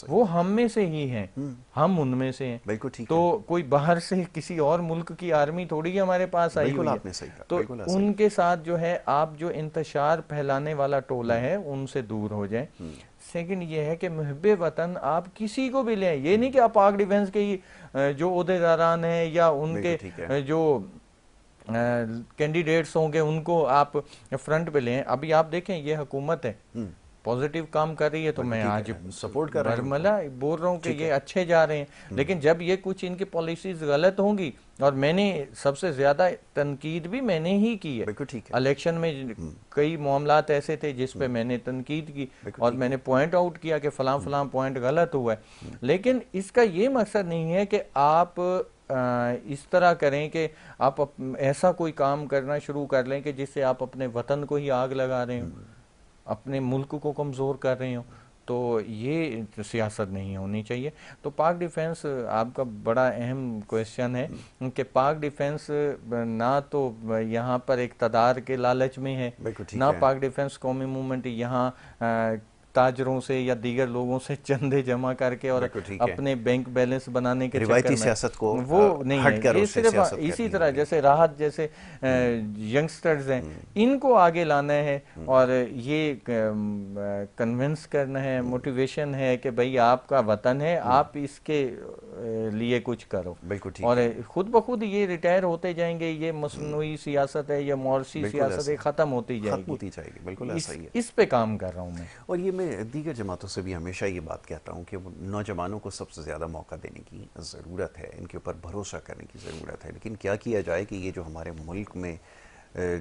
وہ ہم میں سے ہی ہیں, ہم ان میں سے ہیں. تو کوئی باہر سے کسی اور ملک کی آرمی تھوڑی ہمارے پاس آئی ہوئی ہے. تو ان کے ساتھ جو ہے آپ جو انتشار پھیلانے والا ٹولہ ہے ان سے دور ہو جائیں. سیکنڈ یہ ہے کہ محب وطن آپ کسی کو بھی لیں, یہ نہیں کہ آپ پاک ڈیفنس کے جو عہدیداران ہیں یا ان کے جو کینڈیڈیٹس ہوں گے ان کو آپ فرنٹ پہ لیں. ابھی آپ دیکھیں یہ حکومت ہے, پوزیٹیو کام کر رہی ہے تو میں آج سپورٹ کر برملا بول رہا ہوں کہ یہ اچھے جا رہے ہیں. لیکن جب یہ کچھ ان کی پالیسیز غلط ہوں گی, اور میں نے سب سے زیادہ تنقید بھی میں نے ہی کی ہے الیکشن میں, کئی معاملات ایسے تھے جس پہ میں نے تنقید کی اور میں نے پوائنٹ آؤٹ کیا کہ فلاں فلاں پوائنٹ غلط ہوا ہے. لیکن اس کا یہ مقصد نہیں ہے کہ آپ اس طرح کریں کہ آپ ایسا کوئی کام کرنا شروع کر لیں کہ جس سے آپ اپنے وطن کو ہی آگ لگا رہے ہوں, اپنے ملک کو کمزور کر رہے ہوں. تو یہ سیاست نہیں ہونی چاہیے. تو پاک ڈیفنس آپ کا بڑا اہم کویشچن ہے کہ پاک ڈیفنس نہ تو یہاں پر اقتدار کے لالچ میں ہے, نہ پاک ڈیفنس قومی موومنٹ یہاں تاجروں سے یا دیگر لوگوں سے چندے جمع کر کے اور اپنے بینک بیلنس بنانے کے روایتی سیاست کو وہ نہیں ہے. یہ صرف اسی طرح جیسے راحت جیسے ینگسٹرز ہیں ان کو آگے لانا ہے اور یہ کنونس کرنا ہے, موٹیویشن ہے کہ بھئی آپ کا وطن ہے, آپ اس کے لیے کچھ کرو. اور خود بخود یہ ریٹائر ہوتے جائیں گے. یہ مصنوعی سیاست ہے یا مورسی سیاست ہے, ختم ہوتی جائے گی. بالکل ایسا ہی ہے. اس پہ کام کر رہا ہوں میں. اور یہ میں دیگر جماعتوں سے بھی ہمیشہ یہ بات کہتا ہوں کہ نوجوانوں کو سب سے زیادہ موقع دینے کی ضرورت ہے, ان کے اوپر بھروسہ کرنے کی ضرورت ہے. لیکن کیا کیا جائے کہ یہ جو ہمارے ملک میں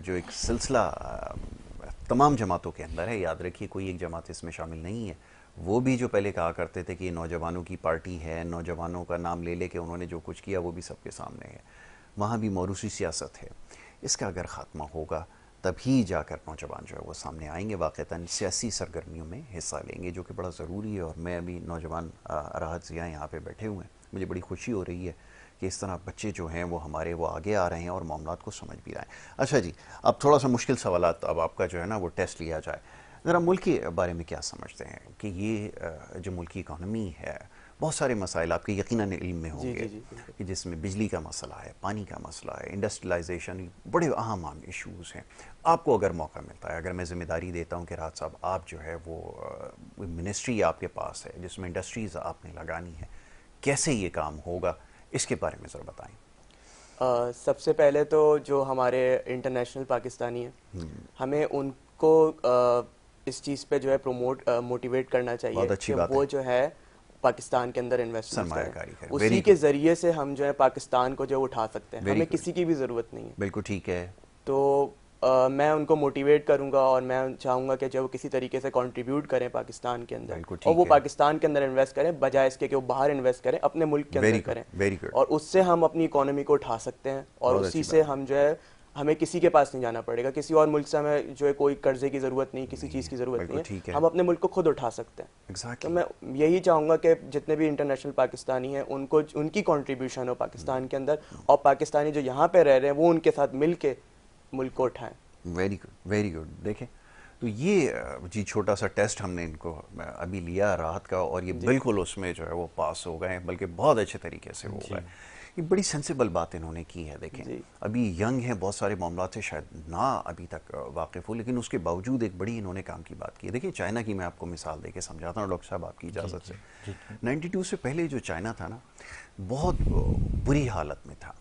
جو ایک سلسلہ تمام جماعتوں کے اندر ہے, یاد رکھیے کوئی ایک جماعت اس میں شامل نہیں ہے, وہ بھی جو پہلے کہا کرتے تھے کہ یہ نوجوانوں کی پارٹی ہے, نوجوانوں کا نام لے لے کے انہوں نے جو کچھ کیا وہ بھی سب کے سامنے ہے. وہاں بھی موروثی سیاست ہے. اس کا اگر خاتمہ ہوگا تبھی جا کر نوجوان جو ہے وہ سامنے آئیں گے, واقعتاً سیاسی سرگرمیوں میں حصہ لیں گے, جو کہ بڑا ضروری ہے. اور میں ابھی نوجوان راحت ضیاء یہاں پہ بیٹھے ہوئے ہیں, مجھے بڑی خوشی ہو رہی ہے کہ اس طرح بچے جو ہیں وہ ہمارے وہ آگے آ رہے ہیں اور معاملات کو سمجھ بھی رہے ہیں. اچھا جی, اب تھوڑا سا مشکل سوالات اب آپ کا جو ہے نا وہ ٹیسٹ لیا جائے. ذرا ملک کے بارے میں کیا سمجھتے ہیں کہ یہ جو ملکی اکانومی ہے, بہت سارے مسائل آپ کے یقیناً علم میں ہوں گے کہ جس میں بجلی کا مسئلہ ہے, پانی کا مسئلہ ہے, انڈسٹریلائزیشن, بڑے اہم ایشوز ہیں. آپ کو اگر موقع ملتا ہے, اگر میں ذمہ داری دیتا ہوں کہ راحت صاحب آپ جو ہے وہ منسٹری آپ کے پاس ہے جس میں انڈسٹریز آپ نے لگانی ہے, کیسے یہ کام ہوگا, اس کے بارے میں ذرا بتائیں. سب سے پہلے تو جو ہمارے انٹرنیشنل پاکستانی ہیں, ہمیں ان کو اس چیز پہ جو ہے موٹیویٹ کرنا چاہیے کہ وہ جو ہے پاکستان کے اندر انویسٹمنٹ کریں. اسی کے ذریعے سے ہم جو ہے پاکستان کو جو اٹھا سکتے ہیں, ہمیں کسی کی بھی ضرورت نہیں ہے. بالکل ٹھیک ہے. تو میں ان کو موٹیویٹ کروں گا اور میں چاہوں گا کہ جو کسی طریقے سے کنٹریبیوٹ کریں پاکستان کے اندر, اور وہ پاکستان کے اندر انویسٹ کریں بجائے اس کے کہ وہ باہر انویسٹ کریں, اپنے ملک کے اندر کریں. اور اس سے ہم اپنی اکانومی کو اٹھا سکتے ہیں, اور اسی سے ہم جو ہے ہمیں کسی کے پاس نہیں جانا پڑے گا, کسی اور ملک سے ہمیں جو ہے کوئی قرضے کی ضرورت نہیں, کسی چیز کی ضرورت نہیں ہے, ہم اپنے ملک کو خود اٹھا سکتے ہیں. تو میں یہی چاہوں گا کہ جتنے بھی انٹرنیشنل پاکستانی ہیں ان کو ان کی کنٹریبیوشن ہو پاکستان کے اندر, اور پاکستانی جو یہاں پہ رہ رہے ہیں وہ ان کے ساتھ مل کے ملک کو اٹھائیں. Very good, very good. دیکھیں تو یہ جی چھوٹا سا ٹیسٹ ہم نے ان کو ابھی لیا راحت کا, اور یہ بالکل اس میں جو ہے وہ پاس ہو گئے ہیں, بلکہ بہت اچھے طریقے سے ہو گئے. یہ بڑی سینسیبل بات انہوں نے کی ہے. دیکھیں ابھی ینگ ہیں, بہت سارے معاملات سے شاید نہ ابھی تک واقف ہو, لیکن اس کے باوجود ایک بڑی انہوں نے کام کی بات کی ہے. دیکھیں چائنا کی میں آپ کو مثال دے کے سمجھاتا ہوں ڈاکٹر صاحب آپ کی اجازت سے. 92 سے پہلے جو چائنا تھا نا بہت بری حالت میں تھا,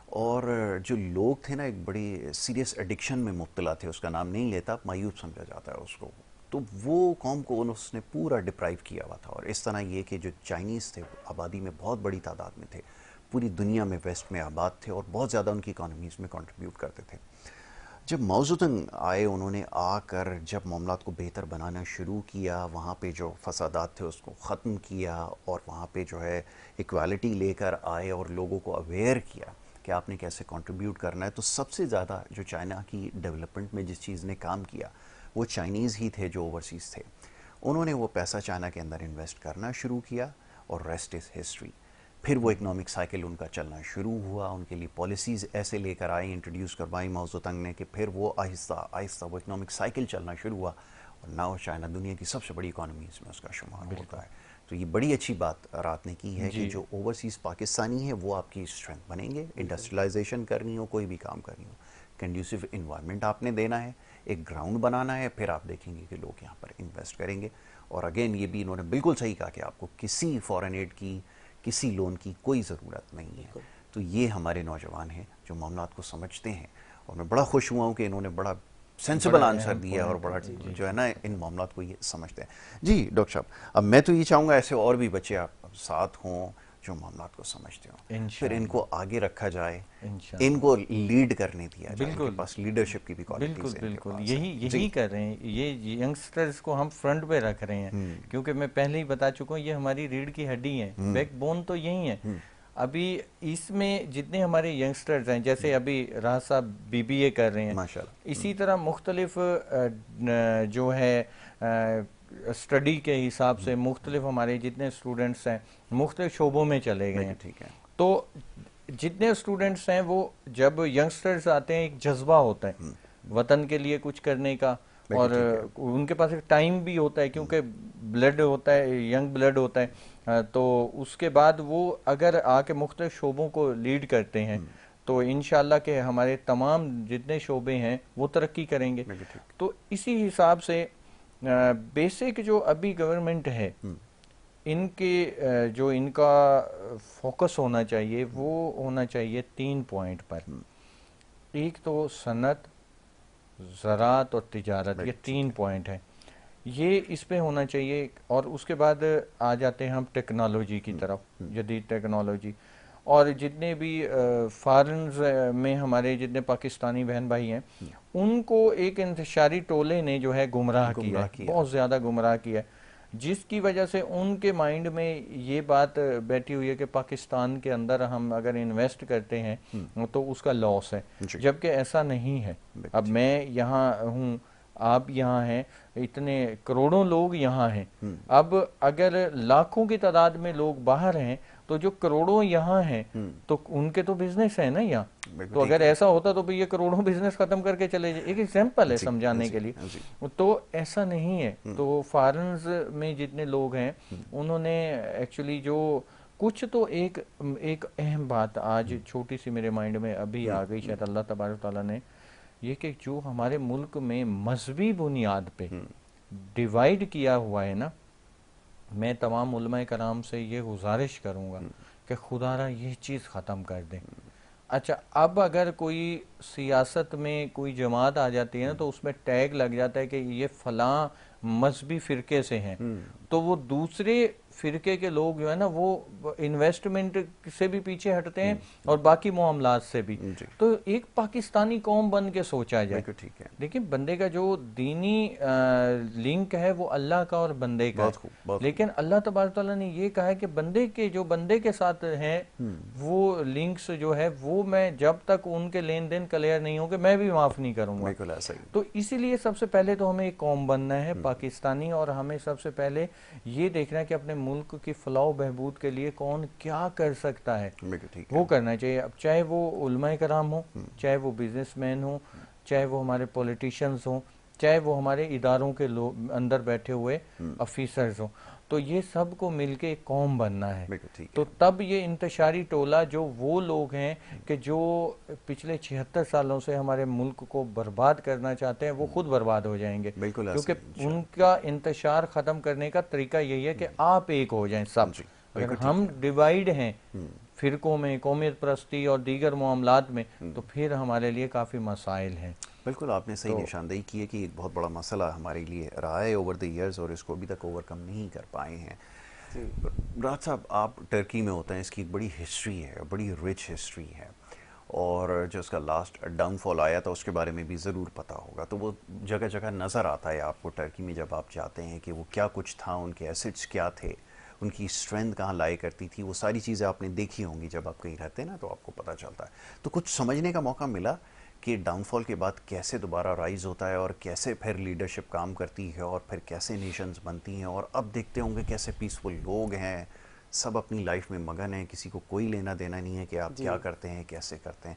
اور جو لوگ تھے نا ایک بڑی سیریس ایڈکشن میں مبتلا تھے, اس کا نام نہیں لیتا, مایوب سمجھا جاتا ہے اس کو. تو وہ قوم کو اس نے پورا ڈپرائیو کیا ہوا تھا. اور اس طرح یہ کہ جو چائنیز تھے آبادی میں بہت بڑی تعداد میں تھے, پوری دنیا میں ویسٹ میں آباد تھے, اور بہت زیادہ ان کی اکانومیز میں کنٹریبیوٹ کرتے تھے. جب ماؤ زیدونگ آئے, انہوں نے آ کر جب معاملات کو بہتر بنانا شروع کیا, وہاں پہ جو فسادات تھے اس کو ختم کیا, اور وہاں پہ جو ہے ایکوالٹی لے کر آئے اور لوگوں کو اویئر کیا, کہ آپ نے کیسے کنٹریبیوٹ کرنا ہے. تو سب سے زیادہ جو چائنا کی ڈیولپمنٹ میں جس چیز نے کام کیا وہ چائنیز ہی تھے جو اوورسیز تھے. انہوں نے وہ پیسہ چائنا کے اندر انویسٹ کرنا شروع کیا اور ریسٹ از ہسٹری. پھر وہ اکنامک سائیکل ان کا چلنا شروع ہوا, ان کے لیے پالیسیز ایسے لے کر آئی, انٹروڈیوس کروائی ماؤ زے تونگ نے, کہ پھر وہ آہستہ آہستہ وہ اکنامک سائیکل چلنا شروع ہوا, اور ناؤ چائنا دنیا کی سب سے بڑی اکانومیز میں اس کا شمار ہوتا ہے. تو یہ بڑی اچھی بات رات نے کی ہے کہ جو اوورسیز پاکستانی ہیں وہ آپ کی اسٹرینتھ بنیں گے. انڈسٹریلائزیشن کرنی ہو, کوئی بھی کام کرنی ہو, کنڈیوسو انوائرمنٹ آپ نے دینا ہے, ایک گراؤنڈ بنانا ہے, پھر آپ دیکھیں گے کہ لوگ یہاں پر انویسٹ کریں گے. اور اگین یہ بھی انہوں نے بالکل صحیح کہا کہ آپ کو کسی فارن ایڈ کی, کسی لون کی کوئی ضرورت نہیں ہے. تو یہ ہمارے نوجوان ہیں جو معاملات کو سمجھتے ہیں, اور میں بڑا خوش ہوا ہوں کہ انہوں نے بڑا سینسیبل آنسر دیا ہے اور بڑا جو ہے نا ان معاملات کو یہ سمجھتے ہیں. جی ڈاکٹر صاحب, اب میں تو یہ چاہوں گا ایسے اور بھی بچے آپ ساتھ ہوں جو معاملات کو سمجھتے ہوں, پھر ان کو آگے رکھا جائے, ان کو لیڈ کرنے دیا جائے, ان کے پاس لیڈرشپ کی بھی کوالٹیز ہیں. بالکل یہی کر رہے ہیں, یہ ینگسٹرز کو ہم فرنٹ پہ رکھ رہے ہیں, کیونکہ میں پہلے ہی بتا چکا ہوں یہ ہماری ریڑھ کی ہڈی ہے, بیک بون تو یہی ہے. ابھی اس میں جتنے ہمارے ینگسٹرز ہیں, جیسے ابھی راحت صاحب BBA کر رہے ہیں, اسی طرح مختلف جو ہے اسٹڈی کے حساب سے مختلف ہمارے جتنے اسٹوڈنٹس ہیں مختلف شعبوں میں چلے گئے ہیں. تو جتنے اسٹوڈنٹس ہیں وہ جب ینگسٹرز آتے ہیں ایک جذبہ ہوتا ہے وطن کے لیے کچھ کرنے کا, اور ان کے پاس ایک ٹائم بھی ہوتا ہے کیونکہ بلڈ ہوتا ہے, ینگ بلڈ ہوتا ہے. تو اس کے بعد وہ اگر آ کے مختلف شعبوں کو لیڈ کرتے ہیں تو انشاءاللہ کہ ہمارے تمام جتنے شعبے ہیں وہ ترقی کریں گے. تو اسی حساب سے بیسک جو ابھی گورنمنٹ ہے ان کے جو ان کا فوکس ہونا چاہیے وہ ہونا چاہیے 3 پوائنٹ پر. ایک تو صنعت, زراعت اور تجارت, یہ 3 پوائنٹ ہیں, یہ اس پہ ہونا چاہیے. اور اس کے بعد آ جاتے ہیں ہم ٹیکنالوجی کی طرف, جدید ٹیکنالوجی. اور جتنے بھی فارنز میں ہمارے جتنے پاکستانی بہن بھائی ہیں ان کو ایک انتشاری ٹولے نے جو ہے گمراہ کیا, بہت زیادہ گمراہ کیا, جس کی وجہ سے ان کے مائنڈ میں یہ بات بیٹھی ہوئی ہے کہ پاکستان کے اندر ہم اگر انویسٹ کرتے ہیں تو اس کا لاس ہے, جبکہ ایسا نہیں ہے. اب میں یہاں ہوں, آپ یہاں ہیں, اتنے کروڑوں لوگ یہاں ہیں. اب اگر لاکھوں کی تعداد میں لوگ باہر ہیں تو جو کروڑوں یہاں ہیں تو ان کے تو بزنس ہے نا یہاں. تو اگر ایسا ہوتا تو یہ کروڑوں بزنس ختم کر کے چلے جائے. ایک ایگزامپل ہے سمجھانے کے لیے. تو ایسا نہیں ہے. تو فارنز میں جتنے لوگ ہیں انہوں نے ایکچولی جو کچھ تو ایک اہم بات آج چھوٹی سی میرے مائنڈ میں ابھی آ گئی, شاید اللہ تبارک تعالیٰ نے, یہ کہ جو ہمارے ملک میں مذہبی بنیاد پہ ڈیوائیڈ کیا ہوا ہے نا, میں تمام علماء کرام سے یہ گزارش کروں گا کہ خدا را یہ چیز ختم کر دیں. اچھا, اب اگر کوئی سیاست میں کوئی جماعت آ جاتی ہے نا تو اس میں ٹیگ لگ جاتا ہے کہ یہ فلاں مذہبی فرقے سے ہیں, تو وہ دوسرے فرقے کے لوگ جو ہے نا وہ انویسٹمنٹ سے بھی پیچھے ہٹتے ہیں اور باقی معاملات سے بھی. تو ایک پاکستانی قوم بن کے سوچا جائے. لیکن بندے کا جو دینی لنک ہے وہ اللہ کا اور بندے کا ہے, لیکن اللہ تبارک تعالیٰ نے یہ کہا ہے کہ بندے کے جو بندے کے ساتھ ہیں وہ لنکس جو ہے وہ میں جب تک ان کے لین دین کلیئر نہیں ہوں گے میں بھی معاف نہیں کروں گا. تو اسی لیے سب سے پہلے تو ہمیں ایک قوم بننا ہے پاکستانی, اور ہمیں سب سے پہلے یہ دیکھنا ہے کہ اپنے ملک کی فلاح و بہبود کے لیے کون کیا کر سکتا ہے وہ کرنا چاہیے. اب چاہے وہ علماء کرام ہوں, چاہے وہ بزنس مین ہوں, چاہے وہ ہمارے پولیٹیشنز ہوں, چاہے وہ ہمارے اداروں کے اندر بیٹھے ہوئے افیسرز ہوں, تو یہ سب کو مل کے ایک قوم بننا ہے. تو تب یہ انتشاری ٹولہ جو وہ لوگ ہیں کہ جو پچھلے 76 سالوں سے ہمارے ملک کو برباد کرنا چاہتے ہیں وہ خود برباد ہو جائیں گے, کیونکہ ان کا انتشار ختم کرنے کا طریقہ یہی ہے کہ آپ ایک ہو جائیں سب. اگر ہم ڈیوائیڈ ہیں فرقوں میں, قومیت پرستی اور دیگر معاملات میں, تو پھر ہمارے لیے کافی مسائل ہیں. بالکل آپ نے صحیح نشاندہی کی ہے کہ ایک بہت بڑا مسئلہ ہمارے لیے رہا ہے اوور دی ایئرز اور اس کو ابھی تک اوور کم نہیں کر پائے ہیں. راحت صاحب, آپ ٹرکی میں ہوتے ہیں, اس کی ایک بڑی ہسٹری ہے, بڑی رچ ہسٹری ہے, اور جو اس کا لاسٹ ڈاؤن فال آیا تھا اس کے بارے میں بھی ضرور پتہ ہوگا. تو وہ جگہ جگہ نظر آتا ہے آپ کو ٹرکی میں جب آپ جاتے ہیں کہ وہ کیا کچھ تھا, ان کے ایسٹس کیا تھے, ان کی اسٹرینتھ کہاں لائی کرتی تھی، وہ ساری چیزیں آپ نے دیکھی ہوں گی جب آپ کہیں رہتے ہیں نا، تو آپ کو پتہ چلتا ہے. تو کچھ سمجھنے کا موقع ملا کہ ڈاؤن فال کے بعد کیسے دوبارہ رائز ہوتا ہے اور کیسے پھر لیڈرشپ کام کرتی ہے اور پھر کیسے نیشنز بنتی ہیں. اور اب دیکھتے ہوں گے کیسے پیسفل لوگ ہیں، سب اپنی لائف میں مگن ہیں، کسی کو کوئی لینا دینا نہیں ہے کہ آپ کیا کرتے ہیں، کیسے کرتے ہیں.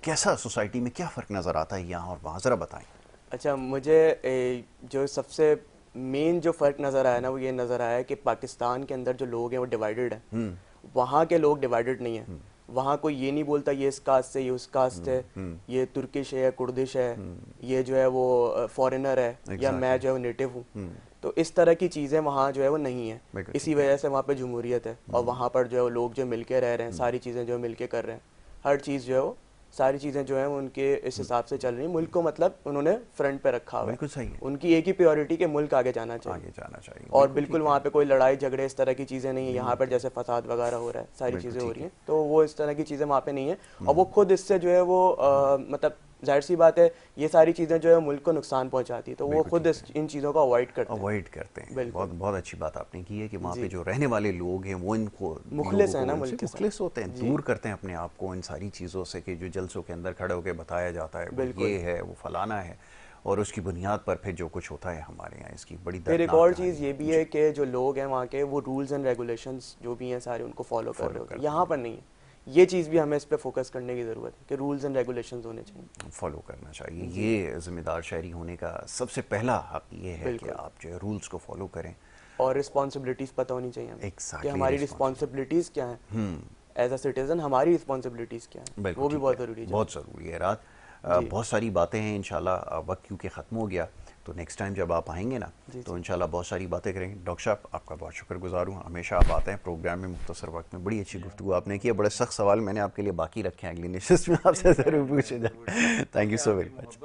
کیسا سوسائٹی میں کیا فرق نظر آتا ہے یہاں اور وہاں، ذرا بتائیں. اچھا، مجھے جو سب سے مین جو فرق نظر آیا نا وہ یہ نظر آیا کہ پاکستان کے اندر جو لوگ ہیں وہ ڈیوائیڈڈ ہیں. وہاں کے لوگ ڈیوائیڈڈ نہیں ہیں. وہاں کوئی یہ نہیں بولتا یہ اس کاسٹ سے، یہ اس کاسٹ ہے، یہ ترکش ہے، کردش ہے، یہ جو ہے وہ فارینر ہے، یا میں جو ہے وہ نیٹو ہوں. تو اس طرح کی چیزیں وہاں جو ہے وہ نہیں ہیں. اسی وجہ سے وہاں پہ جمہوریت ہے، اور وہاں پر جو ہے وہ لوگ جو مل کے رہ رہے ہیں، ساری چیزیں جو ہے مل کے کر رہے ہیں. ہر چیز جو ہے وہ ساری چیزیں جو ہیں ان کے اس حساب سے چل رہی ہیں. ملک کو مطلب انہوں نے فرنٹ پہ رکھا ہوا ہے. بالکل صحیح ہے. ان کی ایک ہی پیورٹی کہ ملک آگے جانا چاہیے. اور بالکل وہاں پہ کوئی لڑائی جھگڑے اس طرح کی چیزیں نہیں ہیں. یہاں پر جیسے فساد وغیرہ ہو رہا ہے، ساری چیزیں ہو رہی ہیں، تو وہ اس طرح کی چیزیں وہاں پہ نہیں ہیں. اور وہ خود اس سے جو ہے وہ مطلب ظاہر سی بات ہے یہ ساری چیزیں جو ہے ملک کو نقصان پہنچاتی ہے، تو وہ خود ان چیزوں کو اوائڈ کرتے ہیں. بہت بہت اچھی بات آپ نے کی ہے کہ وہاں پہ جو رہنے والے لوگ ہیں وہ ان کو مخلص ہیں نا، مخلص ہوتے ہیں، دور کرتے ہیں اپنے آپ کو ان ساری چیزوں سے کہ جو جلسوں کے اندر کھڑے ہو کے بتایا جاتا ہے وہ یہ ہے، وہ فلانا ہے، اور اس کی بنیاد پر پھر جو کچھ ہوتا ہے ہمارے یہاں اس کی بڑی پھر ایک اور چیز یہ بھی ہے کہ جو لوگ ہیں وہاں کے وہ رولز اینڈ ریگولیشنز جو بھی ہیں سارے ان کو فالو کر رہے ہوتے ہیں. یہاں پر نہیں ہے. یہ چیز بھی ہمیں اس پہ فوکس کرنے کی ضرورت ہے کہ رولز اینڈ ریگولیشنز ہونے چاہیے، فالو کرنا چاہیے. یہ ذمہ دار شہری ہونے کا سب سے پہلا حق یہ ہے کہ آپ جو ہے رولز کو فالو کریں، اور رسپانسبلٹیز پتہ ہونی چاہیے ہمیں کہ ہماری رسپانسبلٹیز کیا ہیں ایز اے سٹیزن. ہماری رسپانسبلٹیز کیا ہیں وہ بھی بہت ضروری ہے. بہت ضروری ہے. رات بہت ساری باتیں ہیں، انشاءاللہ وقت کیونکہ ختم ہو گیا تو نیکسٹ ٹائم جب آپ آئیں گے نا تو انشاءاللہ بہت ساری باتیں کریں گے. ڈاکٹر صاحب آپ کا بہت شکر گزار ہوں، ہمیشہ آپ آتے ہیں پروگرام میں مختصر وقت میں. بڑی اچھی گفتگو آپ نے کی ہے. بڑے سخت سوال میں نے آپ کے لیے باقی رکھے ہیں، اگلی نشست میں آپ سے ضرور پوچھے جائیں. Thank you so very much.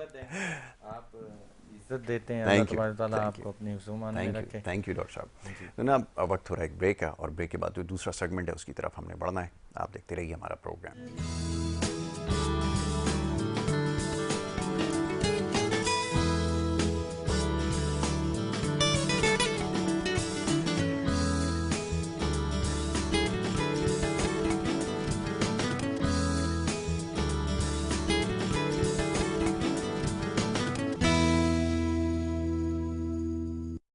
آپ عزت دیتے ہیں، اللہ تبارک تعالیٰ آپ کو اپنی حضور میں رکھے. تھینک یو ڈاکٹر صاحب. جناب وقت ہو رہا ہے ایک بریک کا، اور بریک کے بعد جو دوسرا سیگمنٹ ہے اس کی طرف ہم نے بڑھنا ہے. آپ دیکھتے رہیے ہمارا پروگرام.